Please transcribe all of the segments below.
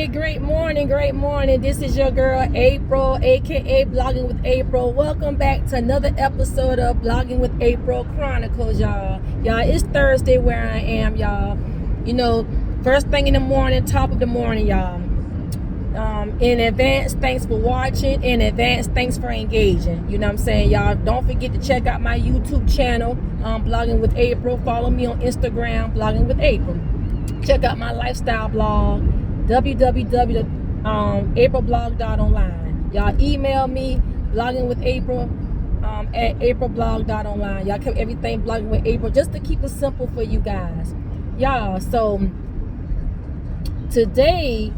Great morning. This is your girl April, aka Blogging with April. Welcome back to another episode of Blogging with April Chronicles, y'all. It's Thursday where I am, y'all. First thing in the morning, top of the morning, y'all. In advance, thanks for watching. In advance, thanks for engaging. You know what I'm saying, y'all? Don't forget to check out my YouTube channel, Blogging with April. Follow me on Instagram, Blogging with April. Check out my lifestyle blog, www.aprilblog.online. Y'all email me, bloggingwithapril at aprilblog.online. Y'all keep everything Blogging with April just to keep it simple for you guys. Y'all, so today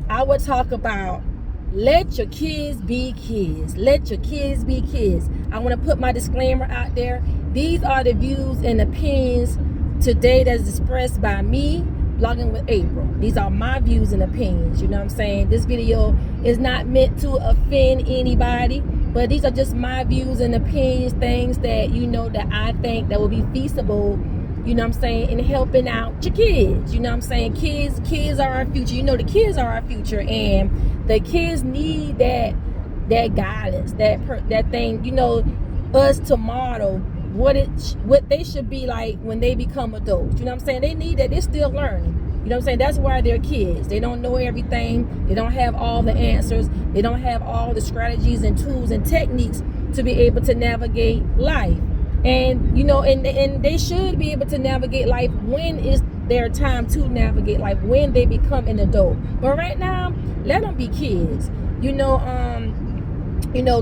I will talk about let your kids be kids. Let your kids be kids. I want to put my disclaimer out there. These are the views and opinions today that's expressed by me, Blogging with April. These are my views and opinions. You know what I'm saying? This video is not meant to offend anybody, but these are just my views and opinions, things that that I think that will be feasible, you know what I'm saying, in helping out your kids. You know what I'm saying? Kids are our future. The kids are our future, and the kids need that guidance, that thing, us to model what they should be like when they become adults. You know what I'm saying? They need that. They're still learning. You know what I'm saying? That's why they're kids. They don't know everything. They don't have all the answers. They don't have all the strategies and tools and techniques to be able to navigate life. And and they should be able to navigate life when it's their time to navigate life, when they become an adult. But right now, let them be kids.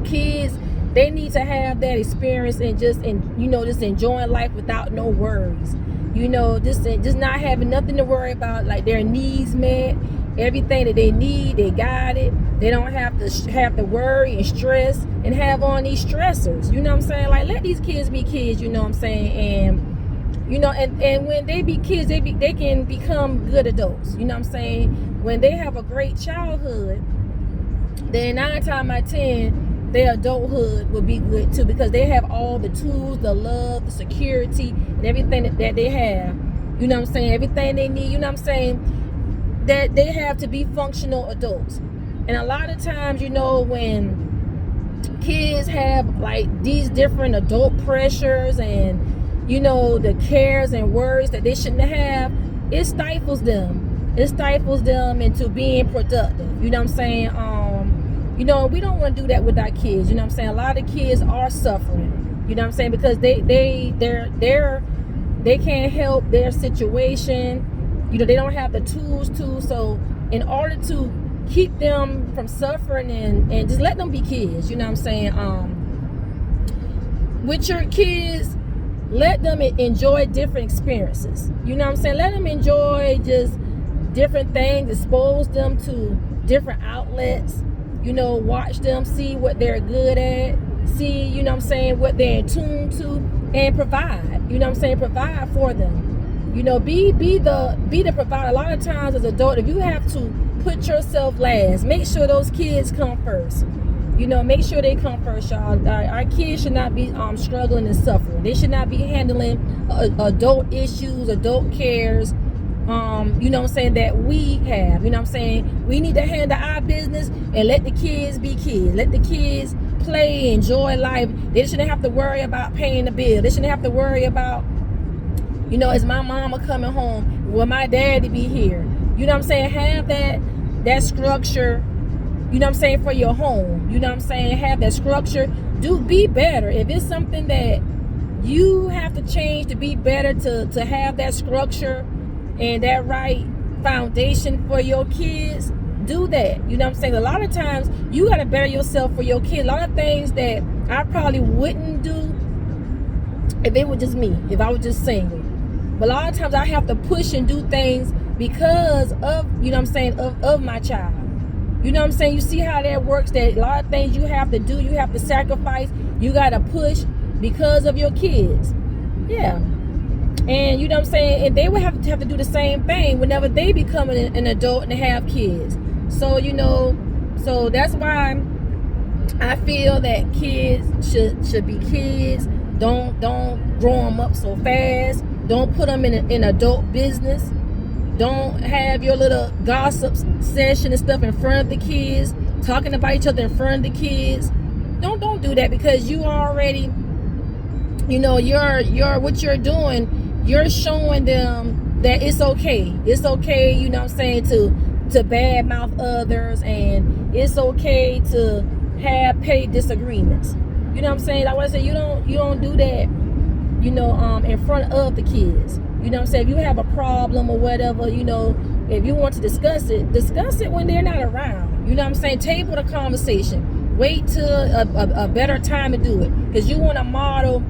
Kids, they need to have that experience and just enjoying life without no worries. Just not having nothing to worry about, like their needs met, everything that they need, they got it. They don't have to worry and stress and have on these stressors. You know what I'm saying? Like, let these kids be kids. You know what I'm saying? And when they be kids, they can become good adults. You know what I'm saying? When they have a great childhood, then 9 times out of 10. Their adulthood will be good too, because they have all the tools, the love, the security, and everything that they have. You know what I'm saying? Everything they need, you know what I'm saying, that they have to be functional adults. And a lot of times, when kids have like these different adult pressures and the cares and worries that they shouldn't have, it stifles them. It stifles them into being productive. You know what I'm saying? We don't want to do that with our kids. You know what I'm saying? A lot of kids are suffering. You know what I'm saying? Because they can't help their situation. They don't have the tools to. So in order to keep them from suffering and just let them be kids, you know what I'm saying? With your kids, let them enjoy different experiences. You know what I'm saying? Let them enjoy just different things, expose them to different outlets. Watch them, see what they're good at, see, what they're in tune to, and provide. Provide for them. Be the provider. A lot of times as an adult, if you have to put yourself last, make sure those kids come first. Make sure they come first, y'all. Our kids should not be struggling and suffering. They should not be handling adult issues, adult cares. That we have. We need to handle our business and let the kids be kids. Let the kids play, enjoy life. They shouldn't have to worry about paying the bill. They shouldn't have to worry about, is my mama coming home? Will my daddy be here? Have that structure, for your home. Have that structure. Be better. If it's something that you have to change to be better, to have that structure and that right foundation for your kids, do that. A lot of times you got to better yourself for your kids. A lot of things that I probably wouldn't do if it was just me, if I was just single. But a lot of times I have to push and do things because of, of my child. You see how that works, that a lot of things you have to do, you have to sacrifice, you got to push because of your kids. Yeah. And and they would have to do the same thing whenever they become an adult and have kids. So so that's why I feel that kids should be kids. Don't grow them up so fast. Don't put them in adult business. Don't have your little gossip session and stuff in front of the kids, talking about each other in front of the kids. Don't do that, because you already, you're what you're doing, you're showing them that it's okay. It's okay, to badmouth others, and it's okay to have petty disagreements. You know what I'm saying? Like what I said, you don't do that, in front of the kids. You know what I'm saying? If you have a problem or whatever, if you want to discuss it when they're not around. You know what I'm saying? Table the conversation. Wait till a better time to do it. Because you want to model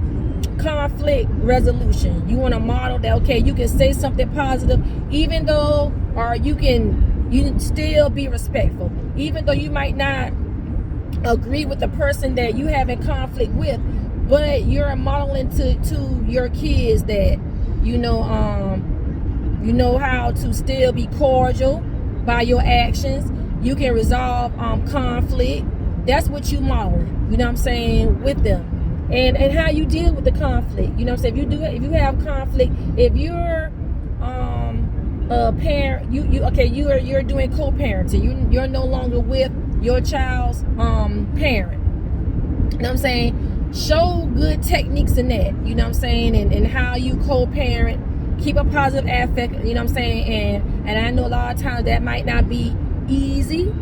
conflict resolution. You want to model that, okay, you can say something positive, even though, or you can still be respectful. Even though you might not agree with the person that you have in conflict with, but you're modeling to your kids that you know how to still be cordial by your actions. You can resolve conflict. That's what you model, you know what I'm saying, with them. And how you deal with the conflict. You know what I'm saying? If you have conflict, if you're a parent, you're doing co-parenting. You're no longer with your child's parent. You know what I'm saying? Show good techniques in that, you know what I'm saying, and how you co-parent. Keep a positive affect, you know what I'm saying, and I know a lot of times that might not be easy,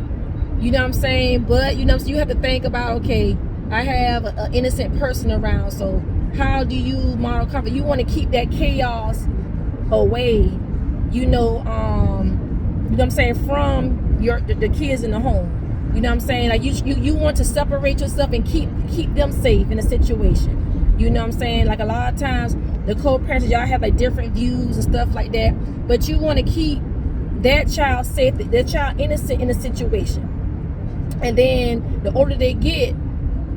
you know what I'm saying, but so you have to think about, okay, I have an innocent person around, so how do you model comfort? You want to keep that chaos away, you know what I'm saying, from the kids in the home. You know what I'm saying? Like you want to separate yourself and keep them safe in a situation. You know what I'm saying? Like a lot of times the co-parents, y'all have like different views and stuff like that, but you want to keep that child safe, that child innocent in a situation. And then the older they get,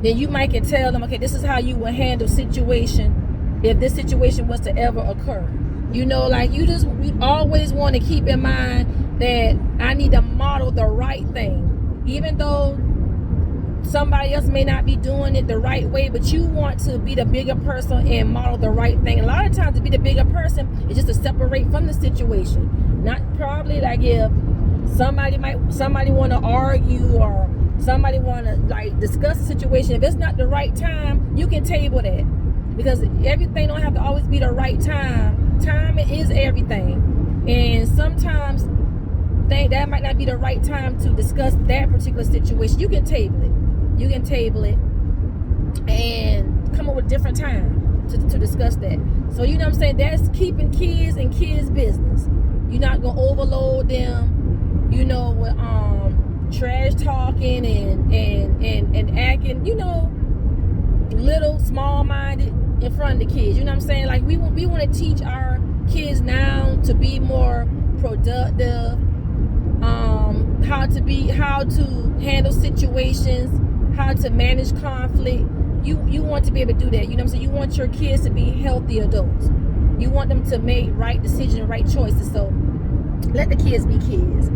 then you might can tell them, okay, this is how you will handle situation if this situation was to ever occur. Like we always want to keep in mind that I need to model the right thing. Even though somebody else may not be doing it the right way, but you want to be the bigger person and model the right thing. A lot of times to be the bigger person is just to separate from the situation. Not probably like if somebody want to argue or somebody want to like discuss the situation. If it's not the right time, you can table that, because everything don't have to always be the right time. Time is everything, and sometimes that might not be the right time to discuss that particular situation. You can table it and come up with a different time to discuss that. So you know what I'm saying, that's keeping kids in kids' business. You're not gonna overload them, with trash talking and acting, little small-minded in front of the kids. You know what I'm saying? Like we want to teach our kids now to be more productive, how to handle situations, how to manage conflict. You want to be able to do that. You know what I'm saying? You want your kids to be healthy adults. You want them to make right decisions, right choices. So let the kids be kids.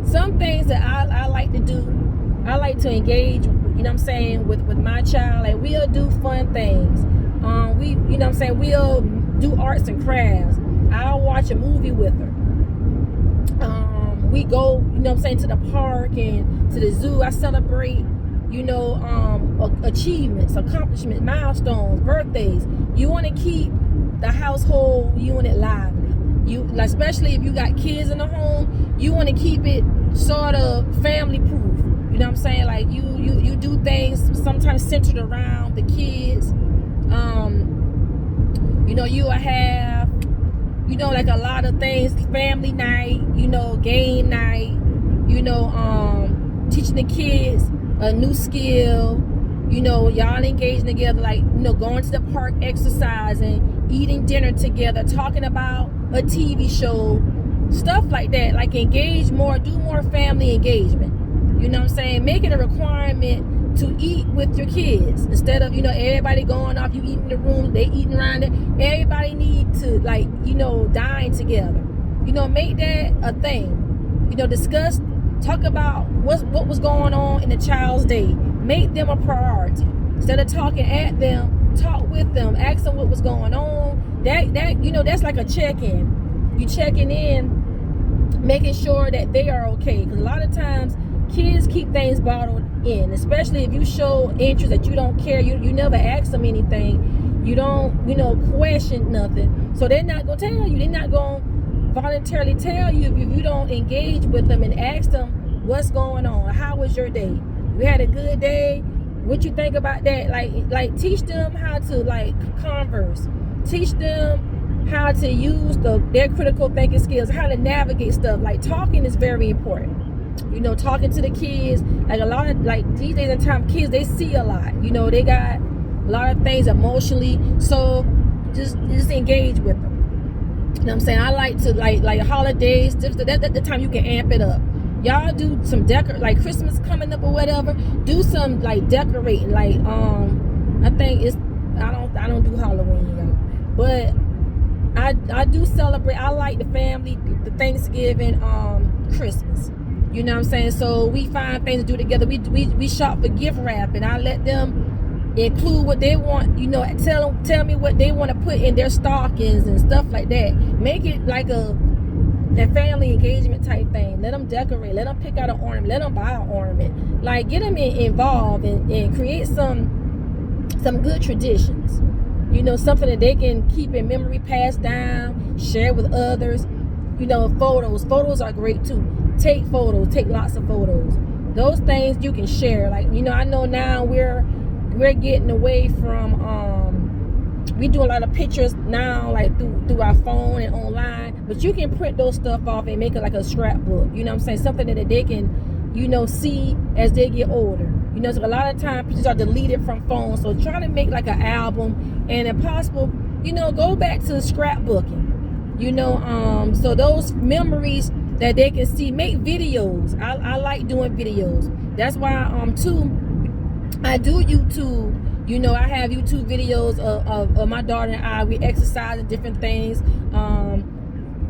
Some things that I like to do, I like to engage, with my child. Like we'll do fun things. We'll do arts and crafts. I'll watch a movie with her. We go, to the park and to the zoo. I celebrate, achievements, accomplishments, milestones, birthdays. You want to keep the household unit lively. Especially if you got kids in the home, you want to keep it sort of family proof. You know what I'm saying? Like you do things sometimes centered around the kids. You will have, like a lot of things, family night, game night, teaching the kids a new skill, y'all engaging together, like, going to the park, exercising, eating dinner together, talking about a TV show, stuff like that. Like engage more, do more family engagement. You know what I'm saying? Make it a requirement to eat with your kids instead of, everybody going off, you eating in the room, they eating around it. Everybody need to dine together. Make that a thing. Discuss, talk about what was going on in the child's day. Make them a priority. Instead of talking at them, talk with them, ask them what was going on. That's like a check-in. you checking in, making sure that they are okay. Because a lot of times kids keep things bottled in, especially if you show interest that you don't care, you never ask them anything, you don't question nothing, so they're not gonna tell you, they're not gonna voluntarily tell you if you don't engage with them and ask them what's going on. How was your day? You had a good day? What you think about that? Like teach them how to converse, teach them how to use their critical thinking skills, how to navigate stuff. Like talking is very important. Talking to the kids, a lot of these days in time, kids, they see a lot. They got a lot of things emotionally, so just engage with them. You know what I'm saying? I like to like holidays. That's the time you can amp it up. Y'all do some Christmas coming up or whatever. Do some decorating. I think I don't do Halloween, y'all, but I do celebrate. I like the family, the Thanksgiving, Christmas. You know what I'm saying? So we find things to do together. We shop for gift wrap, and I let them include what they want. Tell me what they want to put in their stockings and stuff like that. Make it like a family engagement type thing. Let them decorate. Let them pick out an ornament. Let them buy an ornament. Get them involved and create some good traditions. Something that they can keep in memory, pass down, share with others. Photos are great too. Take photos, take lots of photos. Those things you can share. I know now we're getting away from we do a lot of pictures now through our phone and online, but you can print those stuff off and make it like a scrapbook. You know what I'm saying? Something that they can see as they get older. So a lot of times pictures are deleted from phones, so try to make like an album, and if possible, go back to scrapbooking. So those memories that they can see, make videos. I like doing videos. That's why too, I do YouTube. I have YouTube videos of my daughter and I. We exercise and different things,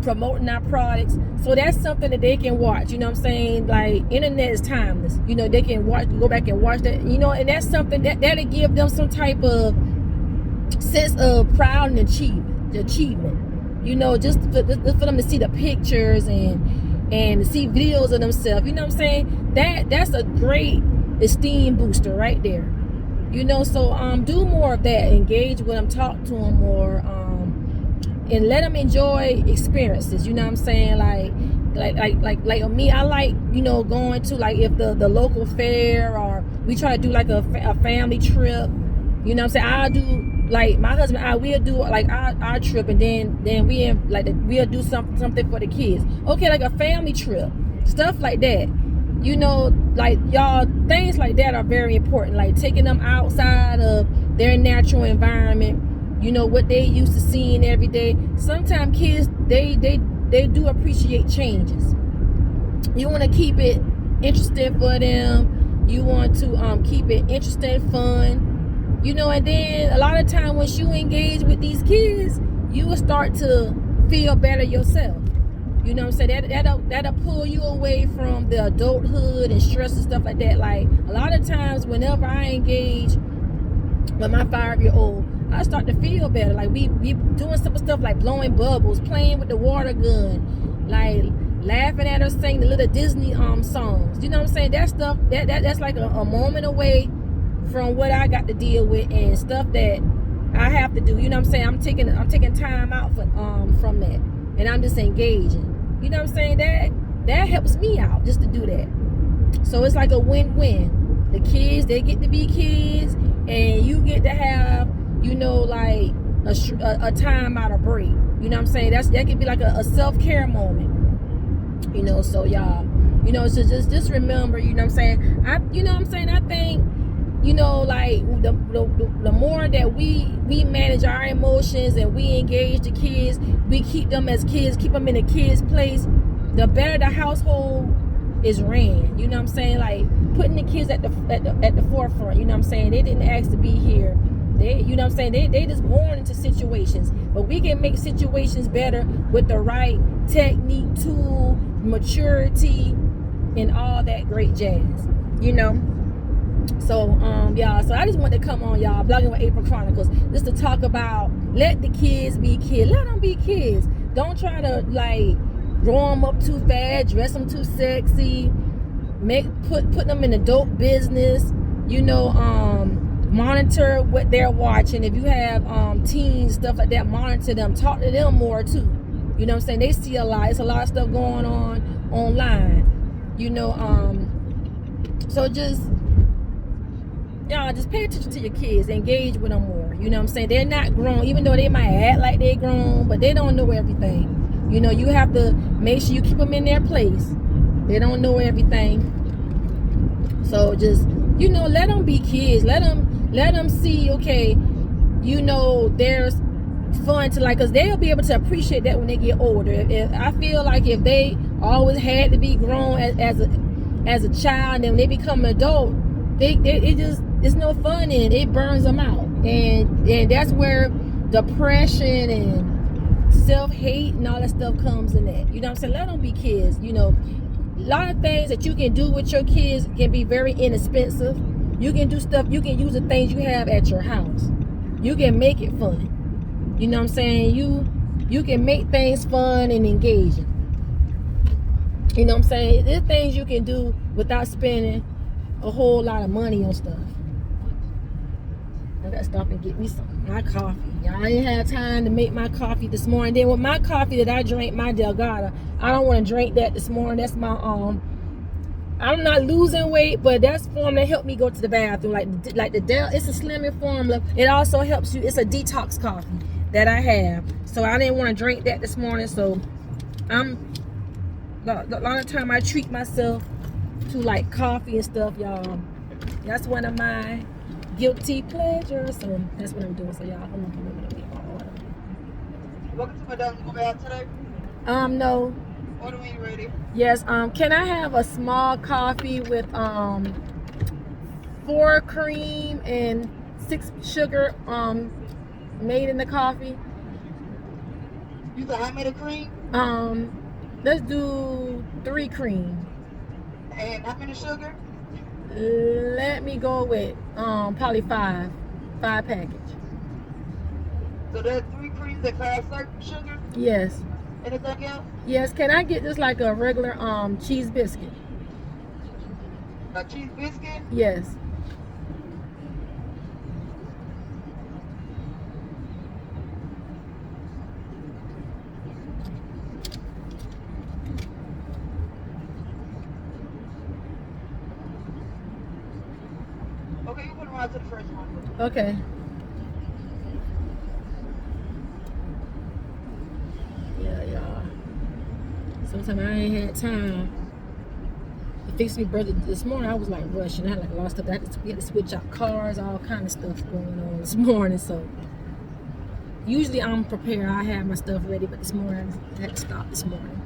promoting our products. So that's something that they can watch. What I'm saying? Internet is timeless. They can go back and watch that. And that's something that'll give them some type of sense of pride and achievement. Just for them to see the pictures and see videos of themselves. You know what I'm saying? That's a great esteem booster right there. So do more of that. Engage with them, talk to them more, and let them enjoy experiences. You know what I'm saying? Like me, I like going to if the local fair, or we try to do a family trip. You know what I'm saying? I'll do my husband, we'll do our trip, and then we'll do something for the kids. Okay, like a family trip, stuff like that. Y'all, things like that are very important. Taking them outside of their natural environment. What they used to seeing every day. Sometimes kids they do appreciate changes. You want to keep it interesting for them. You want to keep it interesting, fun. And then a lot of time once you engage with these kids, you will start to feel better yourself. You know what I'm saying? That'll pull you away from the adulthood and stress and stuff like that. A lot of times whenever I engage with my 5-year-old, I start to feel better. We doing simple stuff like blowing bubbles, playing with the water gun, laughing at her sing the little Disney songs. You know what I'm saying? That stuff that's like a moment away from what I got to deal with and stuff that I have to do. You know what I'm saying? I'm taking time out from that, and I'm just engaging. You know what I'm saying? That helps me out just to do that. So it's like a win-win. The kids, they get to be kids, and you get to have a time out, of break. You know what I'm saying? That could be like a self-care moment. So y'all, so just remember. You know what I'm saying? I think. The more that we manage our emotions and we engage the kids, we keep them as kids, keep them in the kids' place, the better the household is ran. You know what I'm saying? Putting the kids at the forefront. You know what I'm saying? They didn't ask to be here. They just born into situations, but we can make situations better with the right technique, tool, maturity, and all that great jazz. So y'all, so I just want to come on, y'all, blogging with April Chronicles, just to talk about let the kids be kids. Let them be kids. don't try to like grow them up too fast, dress them too sexy, put them in adult business, you know. Monitor what they're watching. If you have teens, stuff like that, monitor them, talk to them more too. You know what I'm saying? They see a lot. It's a lot of stuff going on online, you know. So just y'all just pay attention to your kids, engage with them more. You know what I'm saying? They're not grown, even though they might act like they're grown, but they don't know everything. You know, you have to make sure you keep them in their place. They don't know everything. So just, you know, let them be kids. Let them see, okay, you know, there's fun to like, because they'll be able to appreciate that when they get older. I feel like if they always had to be grown as a child, and then when they become an adult, it's no fun, and it burns them out, and that's where depression and self-hate and all that stuff comes in that. You know what I'm saying? Let them be kids. You know, a lot of things that you can do with your kids can be very inexpensive. You can do stuff, you can use the things you have at your house. You can make it fun. You know what I'm saying? You can make things fun and engaging. You know what I'm saying? There's things you can do without spending a whole lot of money on stuff. I gotta stop and get me my coffee. Y'all ain't had time to make my coffee this morning. Then with my coffee that I drank, my Delgado, I don't want to drink that this morning. That's my I'm not losing weight, but that's formula that helped me go to the bathroom. Like it's a slimming formula. It also helps you. It's a detox coffee that I have. So I didn't want to drink that this morning. So a lot of time I treat myself to like coffee and stuff, y'all. That's one of my guilty pleasures. So that's what I'm doing. So y'all, hold on for a minute. Welcome to my dog. You gonna be out today? No. Order when you're ready. Yes, can I have a small coffee with 4 cream and 6 sugar made in the coffee? You said how many cream? Let's do 3 cream. And how many sugar? Let me go with probably 5 package. So there's 3 creams that cost certain sugar? Yes. Anything else? Yes, can I get just like a regular cheese biscuit? A cheese biscuit? Yes. Okay, you put them out to the first one. Okay. Yeah, y'all. Sometimes I ain't had time to fix me brother. This morning I was like rushing. I had like a lot of stuff. We had to switch out cars, all kind of stuff going on this morning. So usually I'm prepared. I have my stuff ready, but this morning I had to stop this morning.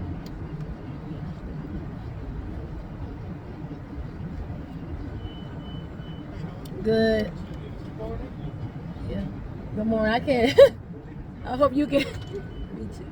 Good. Yeah. Good morning. I can't. I hope you can. Me too.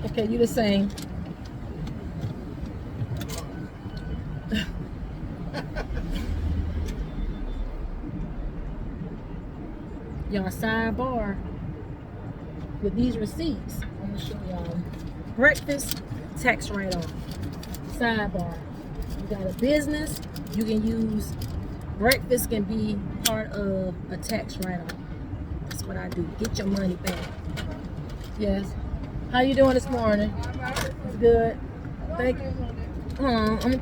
Okay, you the same. Y'all, sidebar with these receipts. I'm gonna show y'all. Breakfast tax write-off. Sidebar. You got a business, you can use breakfast can be part of a tax write-off. That's what I do. Get your money back. Yes. How you doing this morning? It's good. Thank you.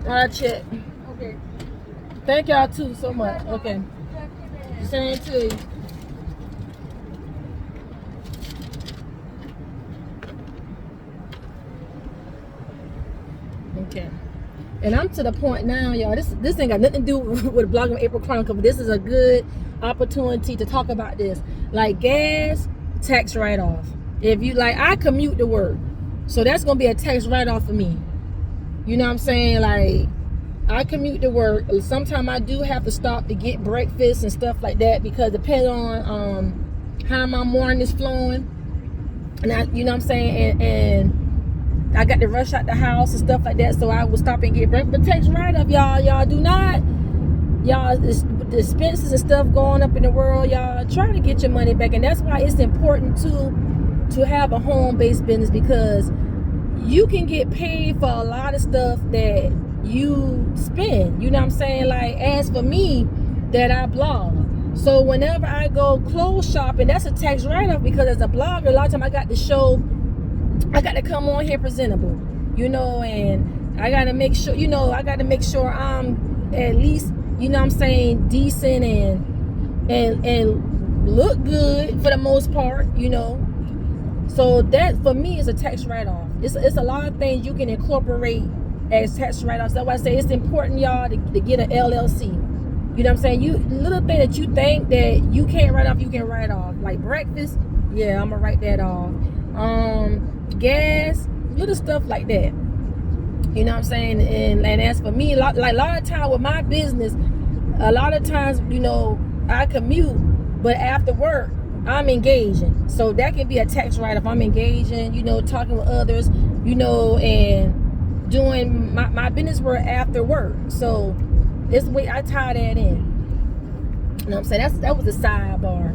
I'll check. Okay. Thank y'all too so much. Okay. Same to you. Okay. And I'm to the point now, y'all. This ain't got nothing to do with blogging April Chronicles, but this is a good opportunity to talk about this. Like gas, tax write-off. If you like, I commute to work, so that's gonna be a tax write-off for me. You know what I'm saying? Like, I commute to work. Sometimes I do have to stop to get breakfast and stuff like that, because depending on how my morning is flowing. And you know what I'm saying? And I got to rush out the house and stuff like that, so I will stop and get breakfast. But tax write-off, y'all do not, y'all, the expenses and stuff going up in the world, y'all try to get your money back. And that's why it's important to have a home-based business, because you can get paid for a lot of stuff that you spend. You know what I'm saying? Like, as for me, that I blog. So whenever I go clothes shopping, that's a tax write-off, because as a blogger, a lot of time I got to come on here presentable, you know, and I got to make sure, you know, I'm at least, you know what I'm saying, decent and look good for the most part, you know. So that for me is a tax write-off. It's a lot of things you can incorporate as tax write-offs. That's why I say it's important, y'all, to get an LLC. You know what I'm saying? You little thing that you think that you can't write off, you can write off. Like breakfast, yeah, I'm gonna write that off. Gas, little stuff like that. You know what I'm saying? And as for me, like a lot of time with my business, a lot of times, you know, I commute, but after work, I'm engaging. So that can be a tax write-off. I'm engaging, you know, talking with others, you know, and doing my business work after work. So this way I tie that in. You know what I'm saying? That was a sidebar.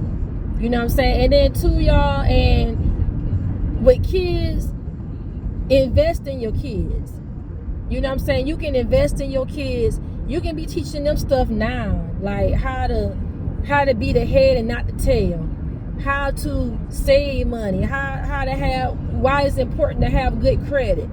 You know what I'm saying? And then too, y'all, and with kids, invest in your kids. You know what I'm saying? You can invest in your kids. You can be teaching them stuff now, like how to be the head and not the tail, how to save money, how to have, why it's important to have good credit.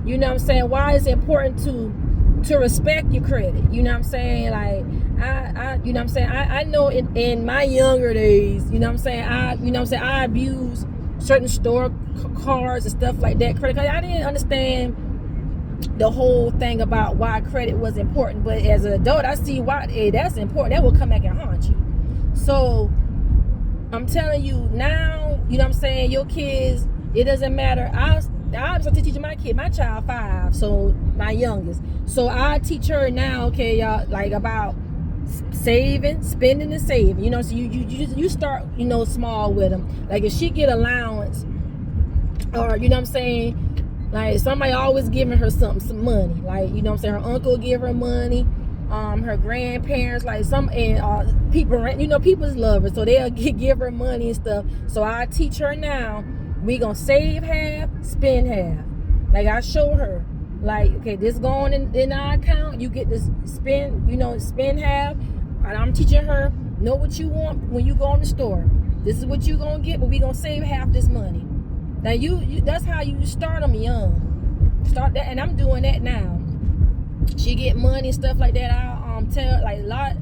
You know what I'm saying? Why it's important to respect your credit. You know what I'm saying? Like I you know what I'm saying? I know in my younger days, you know what I'm saying, I abused certain store cards and stuff like that, credit card. I didn't understand the whole thing about why credit was important, but as an adult, I see why that's important. That will come back and haunt you. So I'm telling you now, you know what I'm saying, your kids, it doesn't matter. I started teaching my child 5, so my youngest. So I teach her now, okay, y'all, like about saving, spending and saving. You know, so you start, you know, small with them. Like if she get allowance, or you know what I'm saying, like somebody always giving her some money. Like, you know what I'm saying, her uncle give her money, her grandparents, like some, and people, you know, people's love her, so they'll give her money and stuff. So I teach her now, we gonna save half, spend half. Like I show her, like, okay, this going in our account, you get this spend, you know, spend half. And I'm teaching her, know what you want when you go in the store. This is what you gonna get, but we gonna save half this money. Now you that's how you start them young. Start that, and I'm doing that now. She get money and stuff like that. I tell, like, a lot,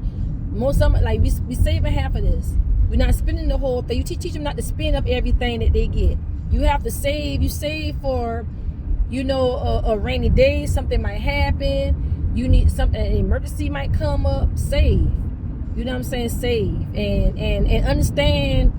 most of them, like, we saving half of this. We're not spending the whole thing. You teach them not to spend up everything that they get. You have to save. You save for, you know, a rainy day. Something might happen. You need something. An emergency might come up. Save. You know what I'm saying? Save and understand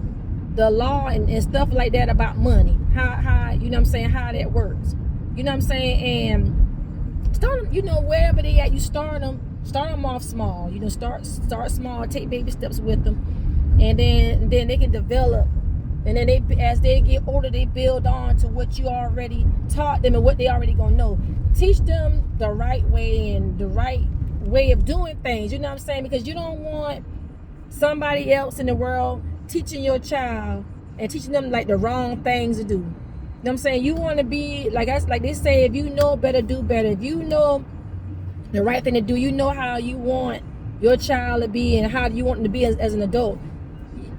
the law and stuff like that about money. How you know what I'm saying, how that works. You know what I'm saying? And start them, you know, wherever they at, you start them off small. You know, start small, take baby steps with them, and then they can develop. And then as they get older, they build on to what you already taught them and what they already gonna know. Teach them the right way and the right way of doing things. You know what I'm saying? Because you don't want somebody else in the world teaching your child and teaching them like the wrong things to do. You know what I'm saying? You want to be like they say, if you know better, do better. If you know the right thing to do, you know how you want your child to be and how you want them to be as an adult.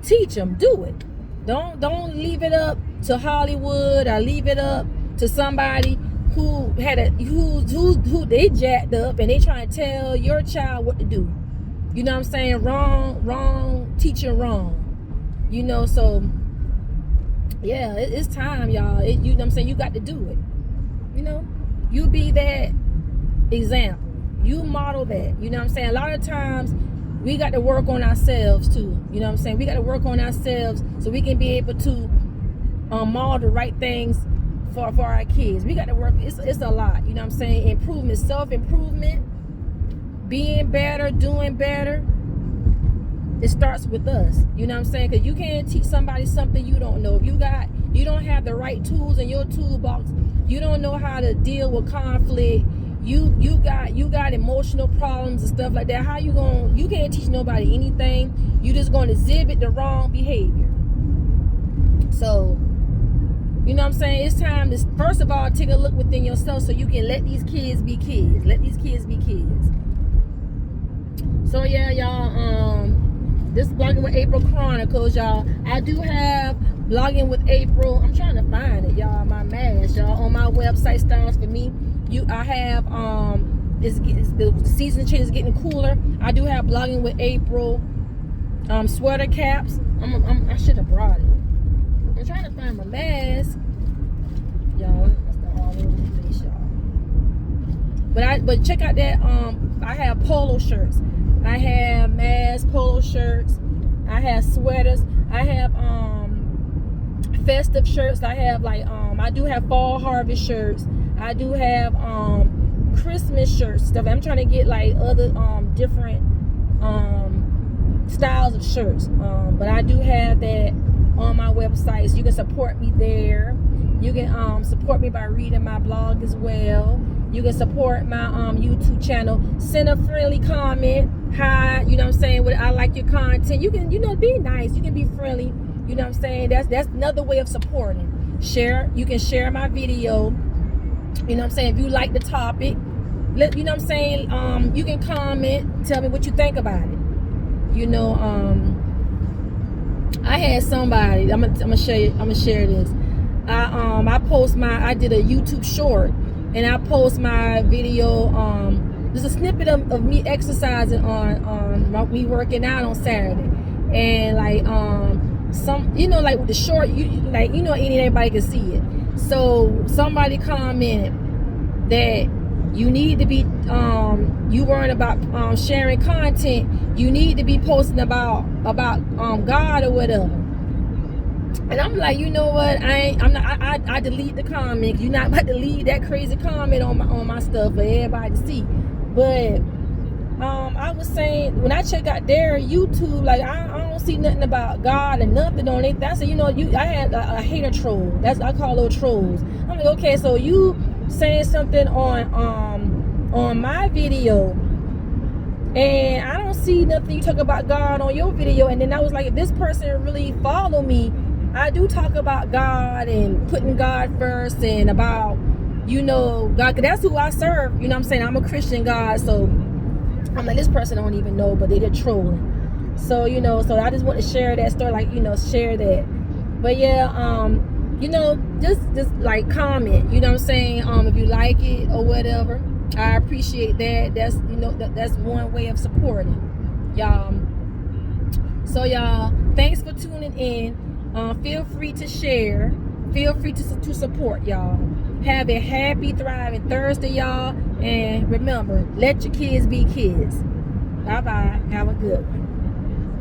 Teach them, do it. Don't leave it up to Hollywood or leave it up to somebody who who they jacked up and they trying to tell your child what to do. You know what I'm saying? Wrong, teaching wrong. You know, so yeah, it's time, y'all. You know what I'm saying? You got to do it. You know, you be that example. You model that. You know what I'm saying? A lot of times we got to work on ourselves too. You know what I'm saying? We got to work on ourselves so we can be able to model the right things for our kids. We got to work. It's a lot. You know what I'm saying? Improvement, self-improvement, being better, doing better. It starts with us. You know what I'm saying? Because you can't teach somebody something you don't know. If you don't have the right tools in your toolbox, you don't know how to deal with conflict. You got emotional problems and stuff like that. How you can't teach nobody anything. You just gonna exhibit the wrong behavior. So, you know what I'm saying? It's time to, first of all, take a look within yourself so you can let these kids be kids. Let these kids be kids. So yeah, y'all, this is Blogging with April Chronicles, y'all. I do have Blogging with April. I'm trying to find it, y'all. My mask, y'all, on my website, Stars for Me. I have the season change is getting cooler. I do have Blogging with April sweater caps. I should have brought it. I'm trying to find my mask, y'all. That's all over the place, y'all. But check out that. I have polo shirts. I have masks, polo shirts. I have sweaters. I have festive shirts. I have I do have fall harvest shirts. I do have Christmas shirts stuff. I'm trying to get other different styles of shirts. But I do have that on my website, so you can support me there. You can support me by reading my blog as well. You can support my YouTube channel. Send a friendly comment. Hi, you know what I'm saying? I like your content. You can, be nice. You can be friendly. You know what I'm saying? That's another way of supporting. Share. You can share my video. You know what I'm saying? If you like the topic, you know what I'm saying? You can comment. Tell me what you think about it. I had somebody. I'm gonna share this. I did a YouTube short, and I post my video. There's a snippet of me exercising on me working out on Saturday, and with the short, anybody can see it. So somebody commented that you need to be you weren't about sharing content. You need to be posting about God or whatever. And I'm like, you know what? I delete the comment. You're not about to leave that crazy comment on my stuff for everybody to see. But I was saying, when I check out their YouTube, I don't see nothing about God and nothing on it. That's I had a hater troll. I call those trolls. I'm like, okay, so you saying something on my video, and I don't see nothing you talk about God on your video. And then I was like, if this person really follow me, I do talk about God and putting God first and about, God, 'cause that's who I serve. You know what I'm saying? I'm a Christian God. So I'm like, this person don't even know, but they're trolling. So, so I just want to share that story, share that. But yeah, just comment, you know what I'm saying? If you like it or whatever, I appreciate that. That's, that's one way of supporting y'all. So y'all, thanks for tuning in. Feel free to share. Feel free to support y'all. Have a happy, thriving Thursday, y'all. And remember, let your kids be kids. Bye-bye. Have a good one.